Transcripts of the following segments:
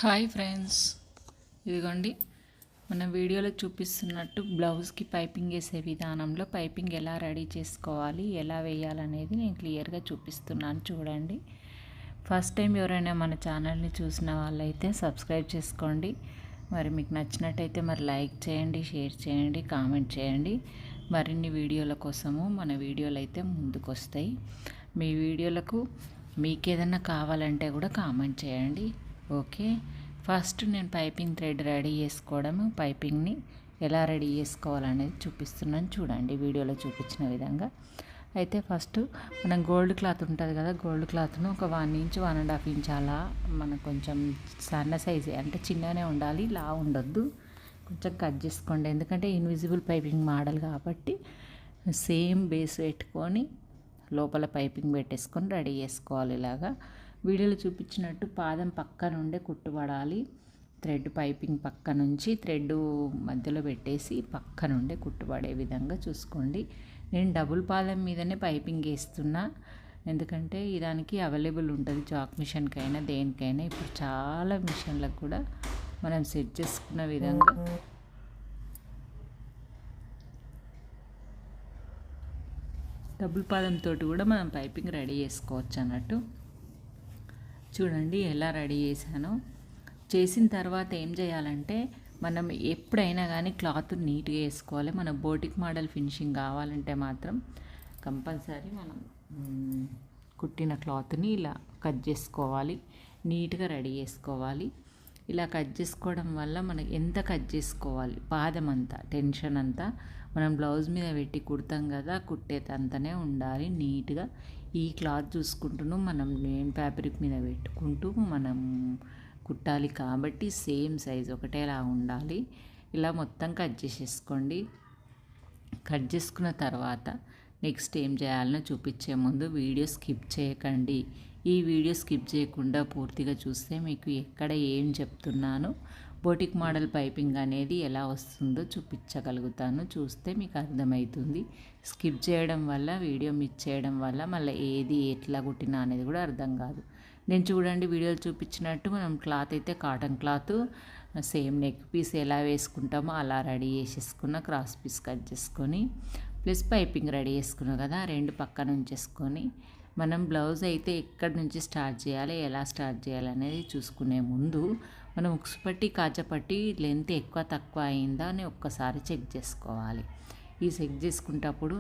Hi friends, ఇదిగోండి మన వీడియోలో చూపిస్తున్నట్టు బ్లౌజ్కి పైపింగ్ వేసే విధానంలో పైపింగ్ ఎలా రెడీ చేసుకోవాలి, ఎలా వేయాలనేది నేను క్లియర్గా చూపిస్తున్నాను. చూడండి, ఫస్ట్ టైం ఎవరైనా మన ఛానల్ని చూసిన వాళ్ళైతే సబ్స్క్రైబ్ చేసుకోండి. మరి మీకు నచ్చినట్టయితే మరి లైక్ చేయండి, షేర్ చేయండి, కామెంట్ చేయండి. మరిన్ని వీడియోల కోసము మన వీడియోలు అయితే ముందుకు వస్తాయి. మీ వీడియోలకు మీకు ఏదైనా కావాలంటే కూడా కామెంట్ చేయండి. ఓకే, ఫస్ట్ నేను పైపింగ్ థ్రెడ్ రెడీ చేసుకోవడం, పైపింగ్ని ఎలా రెడీ చేసుకోవాలనేది చూపిస్తున్నాను. చూడండి వీడియోలో చూపించిన విధంగా. అయితే ఫస్ట్ మనం గోల్డ్ క్లాత్ ఉంటుంది కదా, గోల్డ్ క్లాత్ను ఒక 1 ఇంచ్ 1.5 ఇంచ్ అలా మనకు కొంచెం సన్న సైజే, అంటే చిన్నగానే ఉండాలి, లా ఉండొద్దు. కొంచెం కట్ చేసుకోండి, ఎందుకంటే ఇన్విజిబుల్ పైపింగ్ మోడల్ కాబట్టి సేమ్ బేస్ పెట్టుకొని లోపల పైపింగ్ పెట్టేసుకొని రెడీ చేసుకోవాలి. ఇలాగా వీడియోలో చూపించినట్టు పాదం పక్క నుండే కుట్టుపడాలి. థ్రెడ్ పైపింగ్ పక్క నుంచి థ్రెడ్ మధ్యలో పెట్టేసి పక్క నుండే కుట్టుపడే విధంగా చూసుకోండి. నేను డబుల్ పాదం మీదనే పైపింగ్ వేస్తున్నా, ఎందుకంటే దానికి అవైలబుల్ ఉంటుంది జాక్ మిషన్కైనా దేనికైనా. ఇప్పుడు చాలా మిషన్లకు కూడా మనం సెట్ చేసుకున్న విధంగా డబుల్ పాదంతో కూడా మనం పైపింగ్ రెడీ చేసుకోవచ్చు అన్నట్టు. చూడండి ఎలా రెడీ చేశానో. చేసిన తర్వాత ఏం చేయాలంటే మనం ఎప్పుడైనా కానీ క్లాత్ నీట్గా వేసుకోవాలి. మన బోటిక్ మోడల్ ఫినిషింగ్ కావాలంటే మాత్రం కంపల్సరీ మనం కుట్టిన క్లాత్ని ఇలా కట్ చేసుకోవాలి, నీట్గా రెడీ చేసుకోవాలి. ఇలా కట్ చేసుకోవడం వల్ల మనకి ఎంత కట్ చేసుకోవాలి, పాదం అంతా టెన్షన్ అంతా మనం బ్లౌజ్ మీద పెట్టి కుడతాం కదా, కుట్టేదంతనే ఉండాలి నీట్గా. ఈ క్లాత్ చూసుకుంటూ మనం మెయిన్ ఫ్యాబ్రిక్ మీద పెట్టుకుంటూ మనం కుట్టాలి కాబట్టి సేమ్ సైజ్ ఒకటేలా ఉండాలి. ఇలా మొత్తం కట్ చేసేసుకోండి. కట్ చేసుకున్న తర్వాత నెక్స్ట్ ఏం చేయాలనో చూపించే ముందు వీడియో స్కిప్ చేయకండి. ఈ వీడియో స్కిప్ చేయకుండా పూర్తిగా చూస్తే మీకు ఎక్కడ ఏం చెప్తున్నానో, బోటిక్ మోడల్ పైపింగ్ అనేది ఎలా వస్తుందో చూపించగలుగుతాను. చూస్తే మీకు అర్థమవుతుంది. స్కిప్ చేయడం వల్ల, వీడియో మిస్ చేయడం వల్ల మళ్ళీ ఏది ఎట్లా కుట్టినా అనేది కూడా అర్థం కాదు. నేను చూడండి వీడియోలు చూపించినట్టు మనం క్లాత్ అయితే cotton cloth same neck piece ఎలా వేసుకుంటామో అలా రెడీ చేసేసుకున్న, క్రాస్ పీస్ కట్ చేసుకొని ప్లస్ పైపింగ్ రెడీ చేసుకున్నాం కదా, రెండు పక్కన ఉంచేసుకొని మనం బ్లౌజ్ అయితే ఎక్కడి నుంచి స్టార్ట్ చేయాలి, ఎలా స్టార్ట్ చేయాలి అనేది చూసుకునే ముందు మనం ఉక్స్ పట్టి కాజపట్టి లెంత్ ఎక్కువ తక్కువ అయిందా అని ఒక్కసారి చెక్ చేసుకోవాలి. ఈ చెక్ చేసుకునేటప్పుడు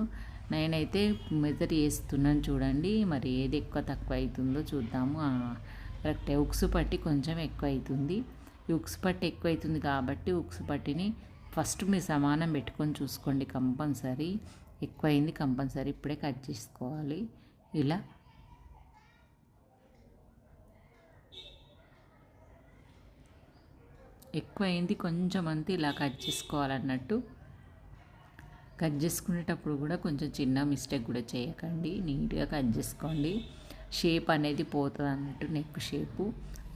నేనైతే మెజర్ చేస్తున్నాను. చూడండి మరి ఏది ఎక్కువ తక్కువ అవుతుందో చూద్దాము. కరెక్టే, ఉక్స్ పట్టి కొంచెం ఎక్కువ అవుతుంది. ఈ ఉక్స్ పట్టి ఎక్కువ అవుతుంది కాబట్టి ఉక్స్ పట్టిని ఫస్ట్ మీరు సమానం పెట్టుకొని చూసుకోండి. కంపల్సరీ ఎక్కువైంది, కంపల్సరీ ఇప్పుడే కట్ చేసుకోవాలి. ఇలా ఎక్కువైంది కొంచెం అంతా ఇలా కట్ చేసుకోవాలన్నట్టు. కట్ చేసుకునేటప్పుడు కూడా కొంచెం చిన్న మిస్టేక్ కూడా చేయకండి, నీట్గా కట్ చేసుకోండి. షేప్ అనేది పోతుంది అన్నట్టు, నెక్ షేపు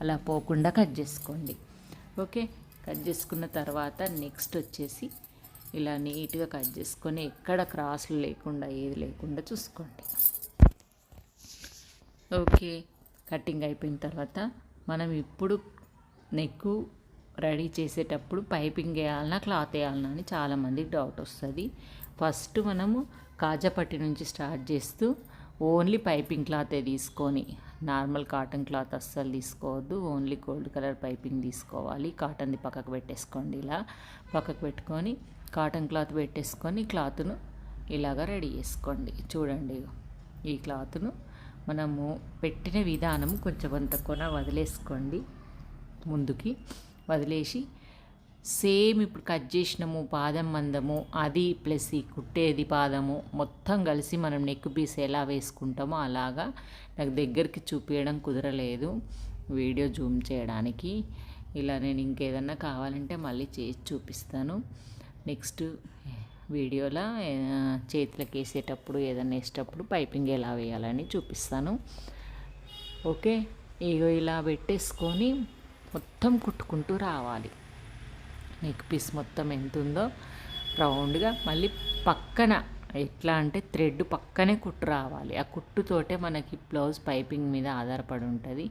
అలా పోకుండా కట్ చేసుకోండి. ఓకే, కట్ చేసుకున్న తర్వాత నెక్స్ట్ వచ్చేసి ఇలా నీట్గా కట్ చేసుకొని ఎక్కడ క్రాస్లు లేకుండా ఏది లేకుండా చూసుకోండి. ఓకే, కటింగ్ అయిపోయిన తర్వాత మనం ఇప్పుడు నెక్ రెడీ చేసేటప్పుడు పైపింగ్ వేయాలన్నా క్లాత్ వేయాలన్నా అని చాలామందికి డౌట్ వస్తుంది. ఫస్ట్ మనము కాజపట్టి నుంచి స్టార్ట్ చేస్తూ ఓన్లీ పైపింగ్ క్లాతే తీసుకొని, నార్మల్ కాటన్ క్లాత్ అస్సలు తీసుకోవద్దు, ఓన్లీ గోల్డ్ కలర్ పైపింగ్ తీసుకోవాలి. కాటన్ది పక్కకు పెట్టేసుకోండి. ఇలా పక్కకు పెట్టుకొని కాటన్ క్లాత్ పెట్టేసుకొని క్లాత్ను ఇలాగ రెడీ చేసుకోండి. చూడండి ఈ క్లాత్ను మనము పెట్టిన విధానం కొంచెం అంత కొన వదిలేసుకోండి, ముందుకి వదిలేసి సేమ్ ఇప్పుడు కట్ చేసినాము పాదం మందము అది ప్లస్ ఈ కుట్టేది పాదము మొత్తం కలిసి మనం నెక్ పీస్ ఎలా వేసుకుంటామో అలాగా. నాకు దగ్గరికి చూపించడం కుదరలేదు వీడియో జూమ్ చేయడానికి. ఇలా నేను ఇంకేదన్నా కావాలంటే మళ్ళీ చేసి చూపిస్తాను నెక్స్ట్ వీడియోలో. చేతులకు వేసేటప్పుడు ఏదైనా వేసేటప్పుడు పైపింగ్ ఎలా వేయాలని చూపిస్తాను. ఓకే, ఇగో ఇలా పెట్టేసుకొని మొత్తం కుట్టుకుంటూ రావాలి. నెక్ పీస్ మొత్తం ఎంత ఉందో రౌండ్గా మళ్ళీ పక్కన ఎట్లా అంటే థ్రెడ్ పక్కనే కుట్టు రావాలి. ఆ కుట్టుతోటే మనకి బ్లౌజ్ పైపింగ్ మీద ఆధారపడి ఉంటుంది.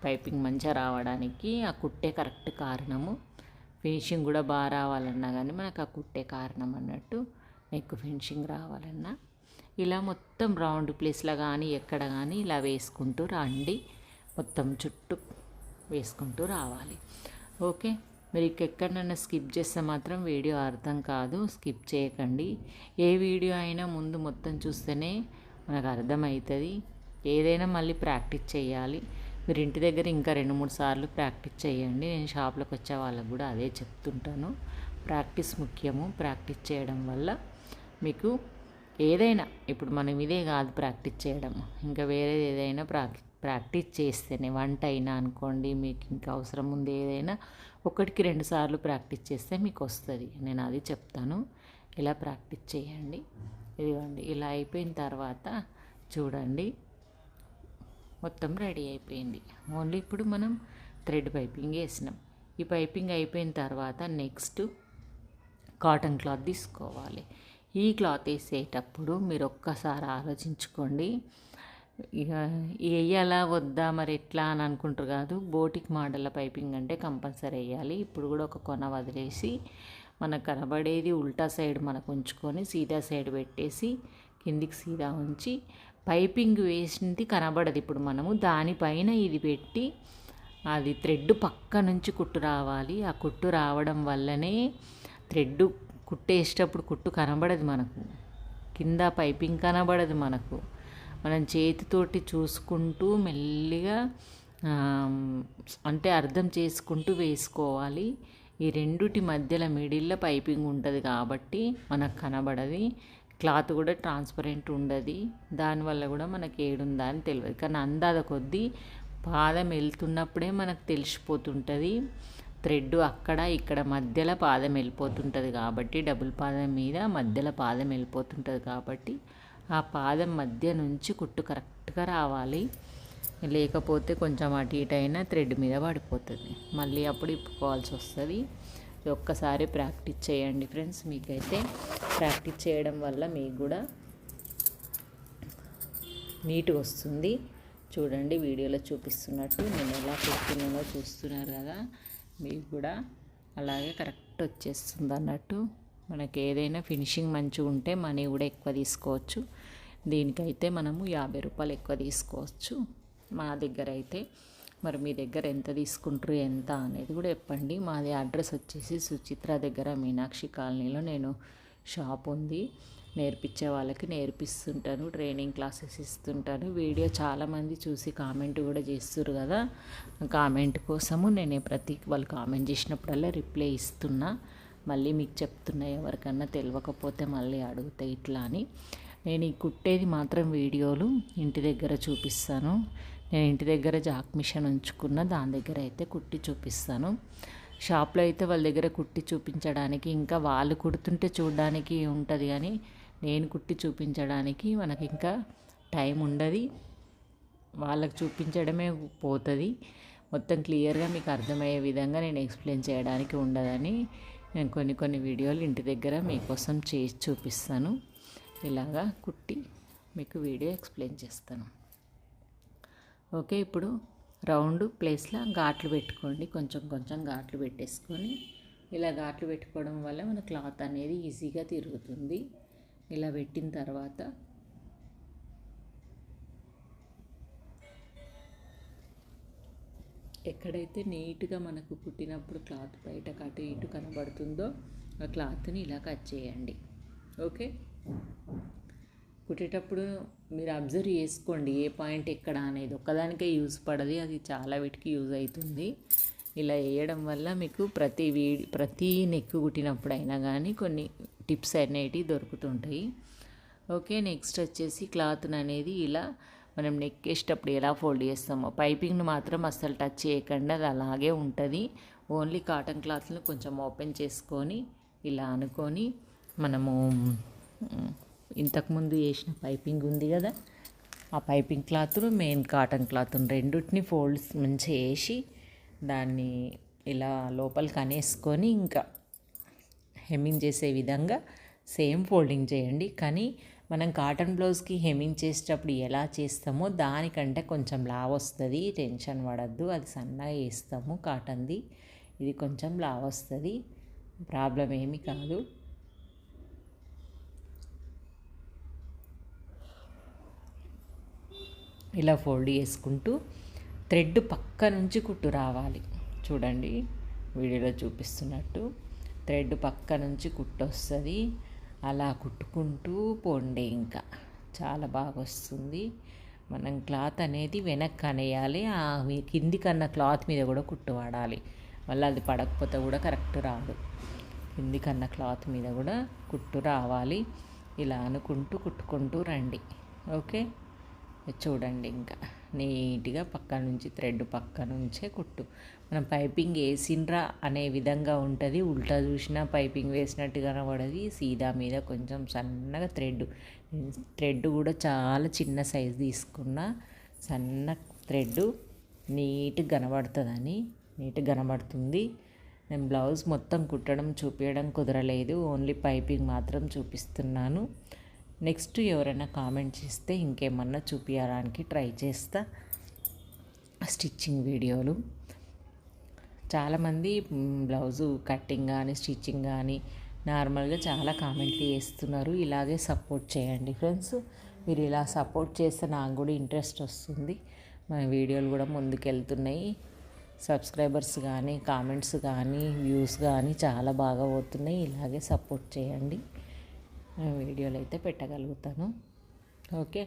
పైపింగ్ మంచిగా రావడానికి ఆ కుట్టే కరెక్ట్ కారణము. ఫినిషింగ్ కూడా బాగా రావాలన్నా కానీ మనకు ఆ కుట్టే కారణం అన్నట్టు. నెక్ ఫినిషింగ్ రావాలన్నా ఇలా మొత్తం రౌండ్ ప్లేస్లో కానీ ఎక్కడ కానీ ఇలా వేసుకుంటూ రండి. మొత్తం చుట్టూ వేసుకుంటూ రావాలి. ఓకే, మీరు ఎక్కడైనా స్కిప్ చేస్తే మాత్రం వీడియో అర్థం కాదు, స్కిప్ చేయకండి. ఏ వీడియో అయినా ముందు మొత్తం చూస్తేనే మనకు అర్థమవుతుంది. ఏదైనా మళ్ళీ ప్రాక్టీస్ చేయాలి. మీరు ఇంటి దగ్గర ఇంకా 2-3 సార్లు ప్రాక్టీస్ చేయండి. నేను షాప్లోకి వచ్చే వాళ్ళకు కూడా అదే చెప్తుంటాను. ప్రాక్టీస్ ముఖ్యము. ప్రాక్టీస్ చేయడం వల్ల మీకు ఏదైనా, ఇప్పుడు మనం ఇదే కాదు ప్రాక్టీస్ చేయడం, ఇంకా వేరేది ఏదైనా ప్రాక్టీస్ చేస్తేనే, వంట అయినా అనుకోండి, మీకు ఇంకా అవసరం ఉంది ఏదైనా 1-2 సార్లు ప్రాక్టీస్ చేస్తే మీకు వస్తుంది. నేను అది చెప్తాను. ఇలా ప్రాక్టీస్ చేయండి. ఇదిగోండి, ఇలా అయిపోయిన తర్వాత చూడండి మొత్తం రెడీ అయిపోయింది. ఓన్లీ ఇప్పుడు మనం థ్రెడ్ పైపింగ్ వేసినాం. ఈ పైపింగ్ అయిపోయిన తర్వాత నెక్స్ట్ కాటన్ క్లాత్ తీసుకోవాలి. ఈ క్లాత్ వేసేటప్పుడు మీరు ఒక్కసారి ఆలోచించుకోండి. ఇక వేయాలా వద్దా మరి ఎట్లా అని అనుకుంటారు కాదు. బోటిక్ మోడల్ పైపింగ్ అంటే కంపల్సరీ వేయాలి. ఇప్పుడు కూడా ఒక కొన వదిలేసి మనకు కనబడేది ఉల్టా సైడ్ మనకు ఉంచుకొని సీదా సైడ్ పెట్టేసి కిందికి సీదా ఉంచి పైపింగ్ వేసింది కనబడదు. ఇప్పుడు మనము దానిపైన ఇది పెట్టి అది థ్రెడ్ పక్క నుంచి కుట్టు రావాలి. ఆ కుట్టు రావడం వల్లనే థ్రెడ్ కుట్టేసేటప్పుడు కుట్టు కనబడదు మనకు, కింద పైపింగ్ కనబడదు మనకు. మనం చేతితోటి చూసుకుంటూ మెల్లిగా అంటే అర్థం చేసుకుంటూ వేసుకోవాలి. ఈ రెండుటి మధ్యలో మిడిల్లో పైపింగ్ ఉంటుంది కాబట్టి మనకు కనబడది. క్లాత్ కూడా ట్రాన్స్పరెంట్ ఉండదు. దానివల్ల కూడా మనకి ఏడుందా అని తెలియదు. కానీ అందాద కొద్దీ పాదం వెళ్తున్నప్పుడే మనకు తెలిసిపోతుంటుంది. థ్రెడ్ అక్కడ ఇక్కడ మధ్యలో పాదం వెళ్ళిపోతుంటుంది కాబట్టి, డబుల్ పాదం మీద మధ్యలో పాదం వెళ్ళిపోతుంటుంది కాబట్టి ఆ పాదం మధ్య నుంచి కుట్టు కరెక్ట్గా రావాలి. లేకపోతే కొంచెం అటు ఇటు అయినా థ్రెడ్ మీద పడిపోతుంది. మళ్ళీ అప్పుడు ఇప్పుకోవాల్సి వస్తుంది. ఒక్కసారి ప్రాక్టీస్ చేయండి ఫ్రెండ్స్. మీకైతే ప్రాక్టీస్ చేయడం వల్ల మీకు కూడా నీట్గా వస్తుంది. చూడండి, వీడియోలో చూపిస్తున్నట్టు నేను ఎలా కుడుతున్నానో చూస్తున్నారు కదా, మీకు కూడా అలాగే కరెక్ట్ వచ్చేస్తుంది అన్నట్టు. మనకి ఏదైనా ఫినిషింగ్ మంచిగా ఉంటే మనీ కూడా ఎక్కువ తీసుకోవచ్చు. దీనికైతే మనము 50 రూపాయలు ఎక్కువ తీసుకోవచ్చు మా దగ్గర అయితే. మరి మీ దగ్గర ఎంత తీసుకుంటారు ఎంత అనేది కూడా చెప్పండి. మాది అడ్రస్ వచ్చేసి సుచిత్ర దగ్గర మీనాక్షి కాలనీలో నేను షాప్ ఉంది. నేర్పించే వాళ్ళకి నేర్పిస్తుంటాను, ట్రైనింగ్ క్లాసెస్ ఇస్తుంటాను. వీడియో చాలామంది చూసి కామెంట్ కూడా చేస్తారు కదా, కామెంట్ కోసము నేను వాళ్ళు కామెంట్ చేసినప్పుడల్లా రిప్లై ఇస్తున్నా. మళ్ళీ మీకు చెప్తున్నా, ఎవరికన్నా తెలియకపోతే మళ్ళీ అడుగుతాయి ఇట్లా అని. నేను ఈ కుట్టేది మాత్రం వీడియోలు ఇంటి దగ్గర చూపిస్తాను. నేను ఇంటి దగ్గర జాక్ మిషన్ ఉంచుకున్న, దాని దగ్గర అయితే కుట్టి చూపిస్తాను. షాప్లో అయితే వాళ్ళ దగ్గర కుట్టి చూపించడానికి, ఇంకా వాళ్ళు కుడుతుంటే చూడడానికి ఉంటుంది, కానీ నేను కుట్టి చూపించడానికి మనకి ఇంకా టైం ఉండదు. వాళ్ళకి చూపించడమే పోతుంది. మొత్తం క్లియర్గా మీకు అర్థమయ్యే విధంగా నేను ఎక్స్ప్లెయిన్ చేయడానికి ఉండదని నేను కొన్ని వీడియోలు ఇంటి దగ్గర మీకోసం చేసి చూపిస్తాను. ఇలాగా కుట్టి మీకు వీడియో ఎక్స్ప్లెయిన్ చేస్తాను. ఓకే, ఇప్పుడు రౌండ్ ప్లేస్లో ఘాట్లు పెట్టుకోండి. కొంచెం ఘాట్లు పెట్టేసుకొని, ఇలా ఘాట్లు పెట్టుకోవడం వల్ల మన క్లాత్ అనేది ఈజీగా తిరుగుతుంది. ఇలా పెట్టిన తర్వాత ఎక్కడైతే నీట్గా మనకు కుట్టినప్పుడు క్లాత్ బయట అటు ఇటు కనబడుతుందో ఆ క్లాత్ని ఇలా కట్ చేయండి. ఓకే, కుట్టేటప్పుడు మీరు అబ్జర్వ్ చేసుకోండి ఏ పాయింట్ ఎక్కడ అనేది. ఒక్కదానికే యూజ్ పడది, అది చాలా వీటికి యూజ్ అవుతుంది. ఇలా వేయడం వల్ల మీకు ప్రతి నెక్ కుట్టినప్పుడు అయినా కానీ కొన్ని టిప్స్ అనేటివి దొరుకుతుంటాయి. ఓకే, నెక్స్ట్ వచ్చేసి క్లాత్ని అనేది ఇలా మనం నెక్ వేసేటప్పుడు ఎలా ఫోల్డ్ చేస్తామో, పైపింగ్ను మాత్రం అస్సలు టచ్ చేయకండి, అది అలాగే ఉంటుంది. ఓన్లీ కాటన్ క్లాత్ని కొంచెం ఓపెన్ చేసుకొని ఇలా అనుకొని మనము ఇంతకుముందు వేసిన పైపింగ్ ఉంది కదా, ఆ piping cloth main cotton cloth రెండింటిని ఫోల్డ్స్ మంచిగా వేసి దాన్ని ఇలా లోపలికి అనేసుకొని ఇంకా హెమ్మింగ్ చేసే విధంగా సేమ్ ఫోల్డింగ్ చేయండి. కానీ మనం కాటన్ బ్లౌజ్కి హెమ్మింగ్ చేసేటప్పుడు ఎలా చేస్తామో దానికంటే కొంచెం లావు వస్తుంది, టెన్షన్ పడద్దు. అది సన్నగా వేస్తాము కాటన్ది, ఇది కొంచెం లావు వస్తుంది, ప్రాబ్లం ఏమీ కాదు. ఇలా ఫోల్డ్ చేసుకుంటూ థ్రెడ్ పక్క నుంచి కుట్టు రావాలి. చూడండి వీడియోలో చూపిస్తున్నట్టు థ్రెడ్ పక్క నుంచి కుట్టు వస్తుంది. అలా కుట్టుకుంటూ పోండి, ఇంకా చాలా బాగా వస్తుంది. మనం క్లాత్ అనేది వెనక్కి అనేయాలి, కింది కన్నా క్లాత్ మీద కూడా కుట్టు వాడాలి. మళ్ళీ అది పడకపోతే కూడా కరెక్ట్ రాదు. కింది కన్నా క్లాత్ మీద కూడా కుట్టు రావాలి. ఇలా అనుకుంటూ కుట్టుకుంటూ రండి. ఓకే, చూడండి ఇంకా నీట్గా పక్క నుంచి థ్రెడ్ పక్క నుంచే కుట్టు. మనం పైపింగ్ వేసిండ్రా అనే విధంగా ఉంటుంది. ఉల్టా చూసినా పైపింగ్ వేసినట్టు కనబడది. సీదా మీద కొంచెం సన్నగా థ్రెడ్ కూడా చాలా చిన్న సైజు తీసుకున్న సన్న థ్రెడ్ నీట్గా కనబడుతుంది. నేను బ్లౌజ్ మొత్తం కుట్టడం చూపించడం కుదరలేదు, ఓన్లీ పైపింగ్ మాత్రం చూపిస్తున్నాను. నెక్స్ట్ ఎవరైనా కామెంట్ చేస్తే ఇంకేమన్నా చూపించడానికి ట్రై చేస్తా స్టిచ్చింగ్ వీడియోలు. చాలామంది బ్లౌజు కటింగ్ కానీ స్టిచ్చింగ్ కానీ నార్మల్గా చాలా కామెంట్లు చేస్తున్నారు. ఇలాగే సపోర్ట్ చేయండి ఫ్రెండ్స్. మీరు ఇలా సపోర్ట్ చేస్తే నాకు కూడా ఇంట్రెస్ట్ వస్తుంది, మన వీడియోలు కూడా ముందుకెళ్తున్నాయి. సబ్స్క్రైబర్స్ కానీ కామెంట్స్ కానీ వ్యూస్ కానీ చాలా బాగా పోతున్నాయి. ఇలాగే సపోర్ట్ చేయండి, వీడియోలు అయితే పెట్టగలుగుతాను. ఓకే,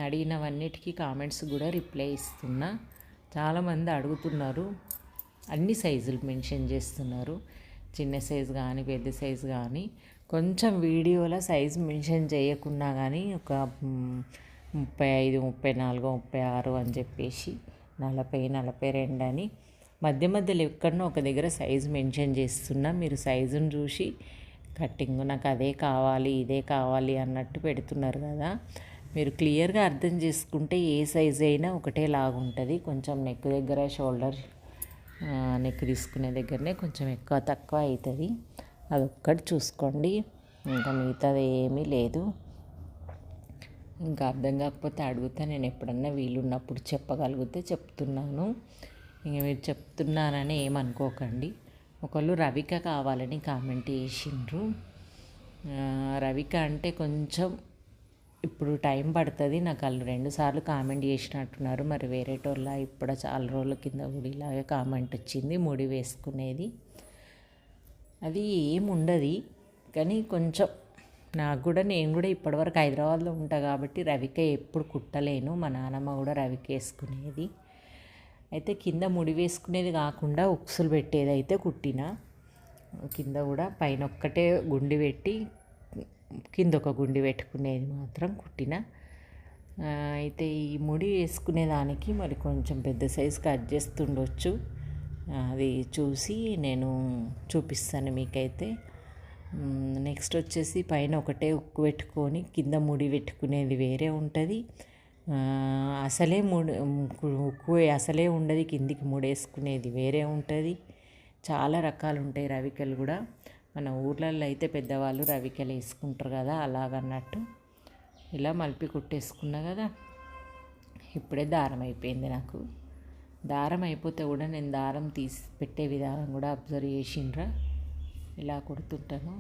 అడిగినవన్నిటికీ కామెంట్స్ కూడా రిప్లై ఇస్తున్నా. చాలామంది అడుగుతున్నారు, అన్ని సైజులు మెన్షన్ చేస్తున్నారు, చిన్న సైజు కానీ పెద్ద సైజు కానీ. కొంచెం వీడియోలో సైజు మెన్షన్ చేయకున్నా కానీ ఒక 35, 34, 36 అని చెప్పేసి 40, 42 అని మధ్యలో ఎక్కడనో ఒక దగ్గర సైజు మెన్షన్ చేస్తున్నా. మీరు సైజును చూసి కట్టింగ్ నాకు అదే కావాలి ఇదే కావాలి అన్నట్టు పెడుతున్నారు కదా. మీరు క్లియర్గా అర్థం చేసుకుంటే ఏ సైజ్ అయినా ఒకటే లాగా ఉంటుంది. కొంచెం నెక్ దగ్గర షోల్డర్ నెక్ తీసుకునే దగ్గరనే కొంచెం ఎక్కువ తక్కువ అవుతుంది, అదొక్కటి చూసుకోండి. ఇంకా మిగతాది ఏమీ లేదు. ఇంకా అర్థం కాకపోతే అడుగుతా, నేను ఎప్పుడన్నా వీలున్నప్పుడు చెప్పగలిగితే చెప్తున్నాను. ఇంక మీరు చెప్తున్నానని ఏమనుకోకండి. ఒకళ్ళు రవిక కావాలని కామెంట్ చేసిండ్రు. రవిక అంటే కొంచెం ఇప్పుడు టైం పడుతుంది. నాకు వాళ్ళు 2 సార్లు కామెంట్ చేసినట్టున్నారు. మరి వేరేటోళ్ళ ఇప్పుడు చాలా రోజుల కింద కూడా ఇలాగే కామెంట్ వచ్చింది. ముడి వేసుకునేది అది ఏముండదు, కానీ కొంచెం నాకు కూడా, నేను కూడా ఇప్పటివరకు హైదరాబాద్లో ఉంటా కాబట్టి రవిక ఎప్పుడు కుట్టలేను. మా నాన్నమ్మ కూడా రవిక వేసుకునేది. అయితే కింద ముడి వేసుకునేది కాకుండా ఉక్సులు పెట్టేది అయితే కుట్టిన. కింద కూడా పైన ఒక్కటే గుండి పెట్టి కింద ఒక గుండి పెట్టుకునేది మాత్రం కుట్టిన. అయితే ఈ ముడి వేసుకునే దానికి మరి కొంచెం పెద్ద సైజు కట్ చేస్తుండొచ్చు, అది చూసి నేను చూపిస్తాను మీకైతే. నెక్స్ట్ వచ్చేసి పైన ఒకటే ఉక్కు పెట్టుకొని కింద ముడి పెట్టుకునేది వేరే ఉంటుంది. అసలే ఉక్కు అసలే ఉండదు, కిందికి ముడేసుకునేది వేరే ఉంటుంది. చాలా రకాలు ఉంటాయి రవికలు కూడా. మన ఊర్లలో అయితే పెద్దవాళ్ళు రవికలు వేసుకుంటారు కదా, అలాగన్నట్టు. ఇలా మలిపి కుట్టేసుకున్నా కదా. ఇప్పుడే దారం అయిపోయింది నాకు. దారం అయిపోతే కూడా నేను దారం తీసి పెట్టే విధానం కూడా అబ్జర్వ్ చేసిండ్రా, ఇలా కుడుతుంటాను.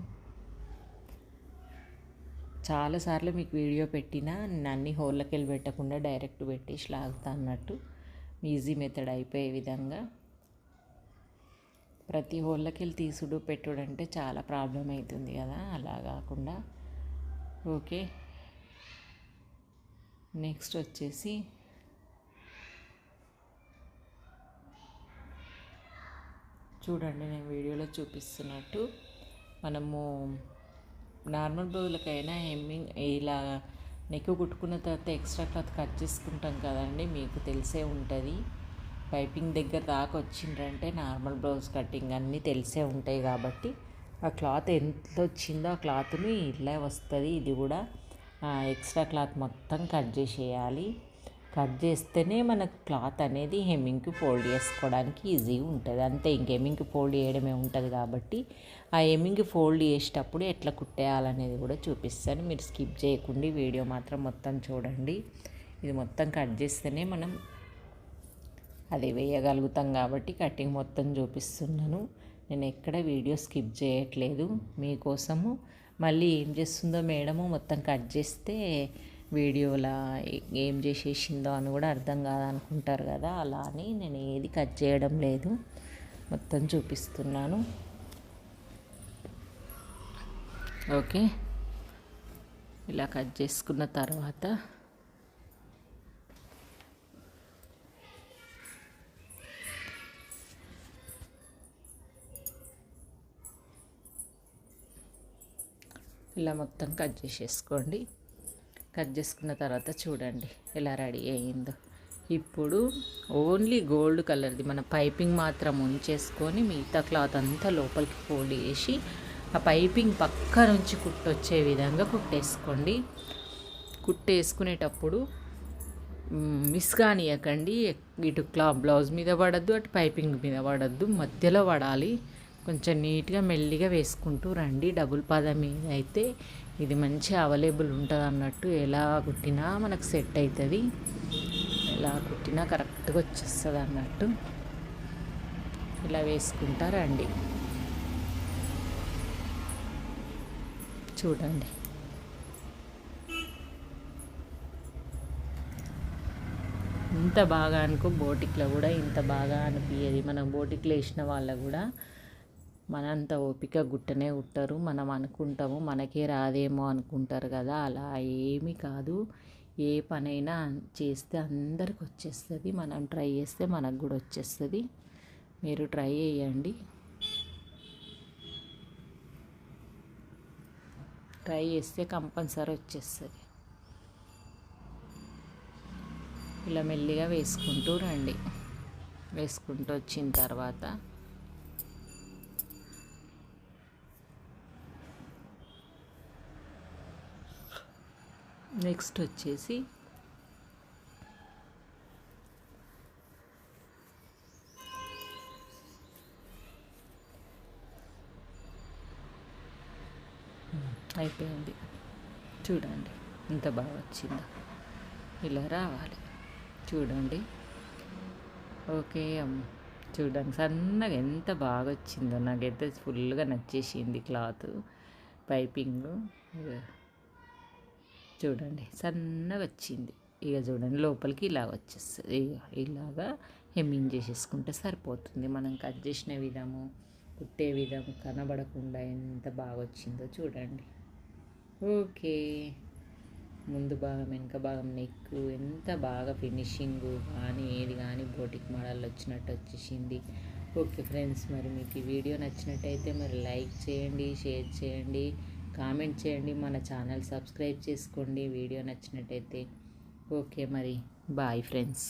చాలాసార్లు మీకు వీడియో పెట్టినా నేను అన్ని హోళ్ళకి వెళ్ళి పెట్టకుండా డైరెక్ట్ పెట్టేసి లాగుతా అన్నట్టు, ఈజీ మెథడ్ అయిపోయే విధంగా. ప్రతి హోళ్ళకి వెళ్ళి తీసుడు పెట్టుడు అంటే చాలా ప్రాబ్లం అవుతుంది కదా, అలా కాకుండా. ఓకే, నెక్స్ట్ వచ్చేసి చూడండి, నేను వీడియోలో చూపిస్తున్నట్టు మనము నార్మల్ బ్లౌజులకైనా హెమ్మింగ్ ఇలా నెక్ కుట్టుకున్న తర్వాత ఎక్స్ట్రా క్లాత్ కట్ చేసుకుంటాం కదండి, మీకు తెలిసే ఉంటుంది. పైపింగ్ దగ్గర దాకా వచ్చిండ్రంటే నార్మల్ బ్లౌజ్ కటింగ్ అన్నీ తెలిసే ఉంటాయి కాబట్టి ఆ క్లాత్ ఎంత వచ్చిందో ఆ క్లాత్ని ఇలా వస్తుంది. ఇది కూడా ఎక్స్ట్రా క్లాత్ మొత్తం కట్ చేసేయాలి. కట్ చేస్తేనే మనకు క్లాత్ అనేది హెమ్మింగ్కి ఫోల్డ్ చేసుకోవడానికి ఈజీగా ఉంటుంది. అంతే, ఇంక హెమ్మింగ్కి ఫోల్డ్ చేయడమే ఉంటుంది కాబట్టి ఆ హెమ్మింగ్కి ఫోల్డ్ చేసేటప్పుడు ఎట్లా కుట్టేయాలనేది కూడా చూపిస్తాను. మీరు స్కిప్ చేయకుండా వీడియో మాత్రం మొత్తం చూడండి. ఇది మొత్తం కట్ చేస్తేనే మనం అది వేయగలుగుతాం కాబట్టి కటింగ్ మొత్తం చూపిస్తున్నాను. నేను ఎక్కడ వీడియో స్కిప్ చేయట్లేదు మీకోసము. మళ్ళీ ఏం చేస్తుందో మేడము మొత్తం కట్ చేస్తే వీడియోలా ఏం చేసేసిందో అని కూడా అర్థం కాదనుకుంటారు కదా, అలా అని నేను ఏది కట్ చేయడం లేదు, మొత్తం చూపిస్తున్నాను. ఓకే, ఇలా కట్ చేసుకున్న తర్వాత ఇలా మొత్తం కట్ చేసేసుకోండి. కట్ చేసుకున్న తర్వాత చూడండి ఎలా రెడీ అయ్యిందో. ఇప్పుడు ఓన్లీ గోల్డ్ కలర్ది మన పైపింగ్ మాత్రం ఉంచేసుకొని మిగతా క్లాత్ అంతా లోపలికి ఫోల్డ్ చేసి ఆ పైపింగ్ పక్క నుంచి కుట్టొచ్చే విధంగా కుట్టేసుకోండి. కుట్టేసుకునేటప్పుడు మిస్ కానియకండి. ఇటు బ్లౌజ్ మీద పడద్దు, అటు పైపింగ్ మీద పడద్దు, మధ్యలో పడాలి. కొంచెం నీట్గా మెల్లిగా వేసుకుంటూ రండి. డబుల్ పాదం మీద అయితే ఇది మంచి అవైలబుల్ ఉంటుంది అన్నట్టు, ఎలా కుట్టినా మనకు సెట్ అవుతుంది, ఎలా కుట్టినా కరెక్ట్గా వచ్చేస్తుంది అన్నట్టు. ఇలా వేసుకుంటా రండి. చూడండి ఇంత బాగా అనుకో, బోటిక్లో కూడా ఇంత బాగా అనిపించేది. మనం బోటిక్లో వేసిన వాళ్ళకు కూడా మనంత ఓపిక గుట్టనే కుట్టరు. మనం అనుకుంటాము మనకే రాదేమో అనుకుంటారు కదా, అలా ఏమీ కాదు. ఏ పనైనా చేస్తే అందరికి వచ్చేస్తుంది. మనం ట్రై చేస్తే మనకు కూడా వచ్చేస్తుంది. మీరు ట్రై చేయండి. ట్రై చేస్తే కంపల్సరీ వచ్చేస్తుంది. ఇలా మెల్లిగా వేసుకుంటూ రండి. వేసుకుంటూ వచ్చిన తర్వాత నెక్స్ట్ వచ్చేసి అయిపోయింది. చూడండి ఎంత బాగా వచ్చిందో, ఇలా రావాలి. చూడండి. ఓకే చూడండి సన్నగా ఎంత బాగా వచ్చిందో. నాకైతే ఫుల్గా నచ్చేసింది క్లాత్, పైపింగ్. చూడండి సన్నగా వచ్చింది. ఇక చూడండి లోపలికి ఇలా వచ్చేస్తుంది. ఇలాగా హెమ్మింగ్ చేసేసుకుంటే సరిపోతుంది. మనం కట్ చేసిన విధము, కుట్టే విధం కనబడకుండా ఎంత బాగా వచ్చిందో చూడండి. ఓకే, ముందు భాగం వెనక భాగం నెక్ ఎంత బాగా ఫినిషింగ్ కానీ ఏది కానీ బోటిక్ మోడల్ వచ్చినట్టు వచ్చేసింది. ఓకే ఫ్రెండ్స్, మరి మీకు ఈ వీడియో నచ్చినట్టయితే మరి లైక్ చేయండి, షేర్ చేయండి, కామెంట్ చేయండి, మన ఛానల్ సబ్స్క్రైబ్ చేసుకోండి వీడియో నచ్చినట్టయితే. ఓకే మరి బాయ్ ఫ్రెండ్స్.